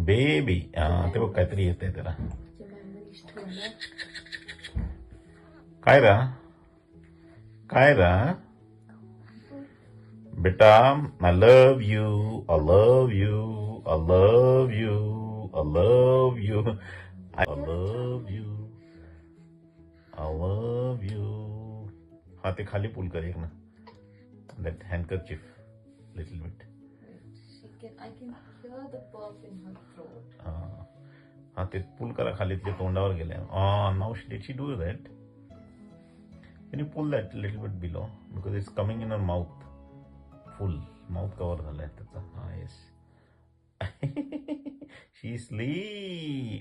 Baby ते बघ काहीतरी येतंय त्याला. काय रा काय रा बेटा, I love you, I love you, I love you, I love you, I love you, I love you. हा ते खाली पुल कर एक ना. That handkerchief, little bit. I can hear the burp in her throat. हा ते पुल करा खाली तिच्या तोंडावर गेले. Now did she do that? Can you pull that a little bit below because it's coming in her mouth. Full mouth cover झालाय त्याचा. हा येस. She sleep.